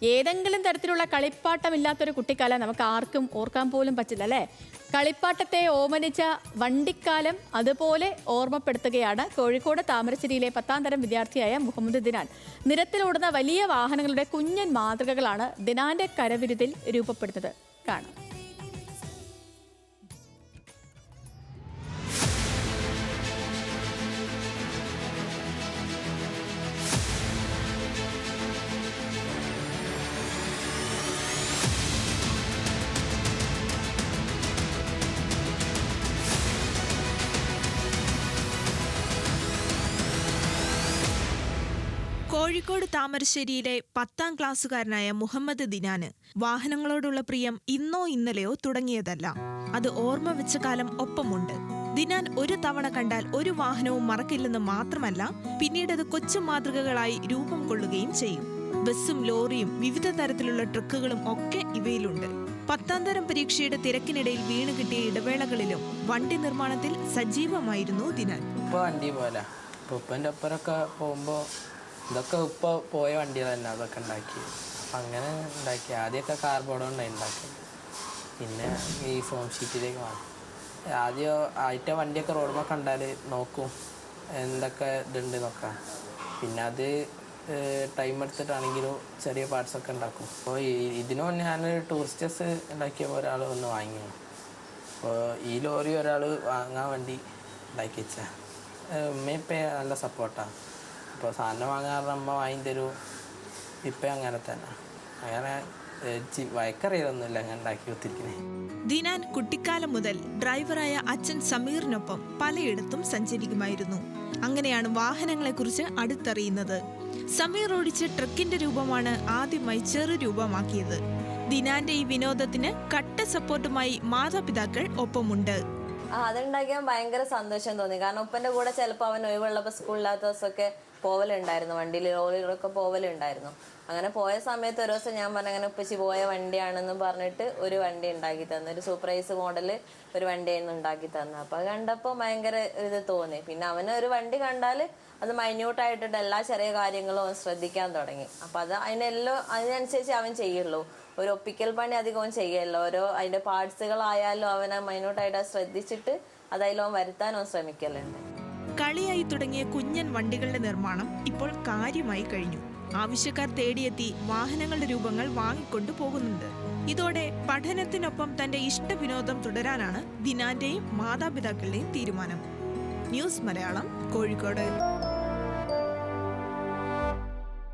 ഏതെങ്കിലും തരത്തിലുള്ള കളിപ്പാട്ടമില്ലാത്തൊരു കുട്ടിക്കാലം നമുക്ക് ആർക്കും ഓർക്കാൻ പോലും പറ്റില്ല അല്ലേ? കളിപ്പാട്ടത്തെ ഓമനിച്ച വണ്ടിക്കാലം അതുപോലെ ഓർമ്മപ്പെടുത്തുകയാണ് കോഴിക്കോട് താമരശ്ശേരിയിലെ 10ാം തരം വിദ്യാർത്ഥിയായ മുഹമ്മദ് ദിനാൻ. നിരത്തിലോടുന്ന വലിയ വാഹനങ്ങളുടെ കുഞ്ഞൻ മാതൃകകളാണ് ദിനാന്റെ കരവിരുതിൽ രൂപപ്പെടുന്നത്. കാണാം. കോഴിക്കോട് താമരശ്ശേരിയിലെ 10ാം ക്ലാസ്സുകാരനായ മുഹമ്മദ് ദിനാന് വാഹനങ്ങളോടുള്ള പ്രിയം ഇന്നോ ഇന്നലെയോ തുടങ്ങിയതല്ല. അത് ഓർമ്മ വെച്ച കാലം ഒപ്പമുണ്ട്. ദിനാൻ ഒരു തവണ കണ്ടാൽ ഒരു വാഹനവും മറക്കില്ലെന്ന് മാത്രമല്ല, പിന്നീട് അത് കൊച്ചു മാതൃകകളായി രൂപം കൊള്ളുകയും ചെയ്യും. ബസ്സും ലോറിയും വിവിധ തരത്തിലുള്ള ട്രക്കുകളും ഒക്കെ ഇവയിലുണ്ട്. 10ാം തരം പരീക്ഷയുടെ തിരക്കിനിടയിൽ വീണ് കിട്ടിയ ഇടവേളകളിലും വണ്ടി നിർമ്മാണത്തിൽ സജീവമായിരുന്നു ദിനാൻ. ഇതൊക്കെ ഇപ്പോൾ പോയ വണ്ടികൾ തന്നെ അതൊക്കെ ഉണ്ടാക്കി. അപ്പം അങ്ങനെ ഉണ്ടാക്കി. ആദ്യമൊക്കെ കാർബോർഡ് കൊണ്ടായി ഉണ്ടാക്കി. പിന്നെ ഈ ഫോം ഷീറ്റിലേക്ക് മാറി. ആദ്യം വണ്ടിയൊക്കെ റോഡുമ്പോൾ കണ്ടാൽ നോക്കും എന്തൊക്കെ ഇതുണ്ട് നോക്കാം. പിന്നെ അത് ടൈം എടുത്തിട്ടാണെങ്കിലും ചെറിയ പാർട്സൊക്കെ ഉണ്ടാക്കും. അപ്പോൾ ഇതിനു മുന്നേ ഞാനൊരു ടൂറിസ്റ്റ് ബസ് ഉണ്ടാക്കിയപ്പോൾ ഒരാൾ വന്ന് വാങ്ങി. അപ്പോൾ ഈ ലോറി ഒരാൾ വാങ്ങാൻ വേണ്ടി ഉണ്ടാക്കി വെച്ചാൽ ഉമ്മയിപ്പോൾ നല്ല സപ്പോർട്ടാണ്. ഇപ്പോൾ സാധനം വാങ്ങാറ് അമ്മ വാങ്ങി തരും. ഇപ്പം അങ്ങനെ തന്നെ. അങ്ങനെ വയക്കറിയൊന്നുമില്ല ഞാൻ ഉണ്ടാക്കി കൊടുത്തിരിക്കുന്നത്. ദിനാൻ കുട്ടിക്കാലം മുതൽ ഡ്രൈവറായ അച്ഛൻ സമീറിനൊപ്പം പലയിടത്തും സഞ്ചരിക്കുമായിരുന്നു. അങ്ങനെയാണ് വാഹനങ്ങളെക്കുറിച്ച് അടുത്തറിയുന്നത്. സമീർ ഓടിച്ച ട്രക്കിന്റെ രൂപമാണ് ആദ്യമായി ചെറു രൂപമാക്കിയത്. ദിനാന്റെ ഈ വിനോദത്തിന് കട്ട സപ്പോർട്ടുമായി മാതാപിതാക്കൾ ഒപ്പമുണ്ട്. അതുണ്ടാക്കിയാൽ ഭയങ്കര സന്തോഷം തോന്നി. കാരണം ഉപ്പന്റെ കൂടെ ചിലപ്പോൾ അവൻ ഒഴിവുള്ളപ്പോൾ സ്കൂളില്ലാത്ത ദിവസമൊക്കെ പോവലുണ്ടായിരുന്നു. വണ്ടിയിൽ ലോറികളൊക്കെ പോവലുണ്ടായിരുന്നു. അങ്ങനെ പോയ സമയത്ത് ഒരു ദിവസം ഞാൻ പറഞ്ഞ അങ്ങനെ ഉപ്പച്ചി പോയ വണ്ടിയാണെന്ന് പറഞ്ഞിട്ട് ഒരു വണ്ടി ഉണ്ടാക്കി തന്നു. ഒരു സൂപ്പർവൈസ് മോഡൽ ഒരു വണ്ടിയായിരുന്നു ഉണ്ടാക്കി തന്നു. അപ്പോൾ അത് കണ്ടപ്പോൾ ഭയങ്കര ഇത് തോന്നി. പിന്നെ അവന് ഒരു വണ്ടി കണ്ടാൽ അത് മൈന്യൂട്ടായിട്ടിട്ട് എല്ലാ ചെറിയ കാര്യങ്ങളും അവൻ ശ്രദ്ധിക്കാൻ തുടങ്ങി. അപ്പോൾ അതിനനുസരിച്ച് അവൻ ചെയ്യുള്ളൂ. ഒരു ഒപ്പിക്കൽ പണി അധികവും ചെയ്യല്ലോ. അതിന്റെ പാർട്സുകളായാലും അവനെ മൈന്യൂട്ടായിട്ട് ശ്രദ്ധിച്ചിട്ട് അതിലവൻ വരുത്താനോ ശ്രമിക്കലുണ്ട്. കളിയായി തുടങ്ങിയ കുഞ്ഞൻ വണ്ടികളുടെ നിർമ്മാണം ഇപ്പോൾ കാര്യമായി കഴിഞ്ഞു. ആവശ്യക്കാർ തേടിയെത്തി വാഹനങ്ങളുടെ രൂപങ്ങൾ വാങ്ങിക്കൊണ്ടു പോകുന്നുണ്ട്. ഇതോടെ പഠനത്തിനൊപ്പം തന്റെ ഇഷ്ടവിനോദം തുടരാനാണ് ദിനാന്റെയും മാതാപിതാക്കളുടെയും തീരുമാനം. ന്യൂസ് മലയാളം, കോഴിക്കോട്.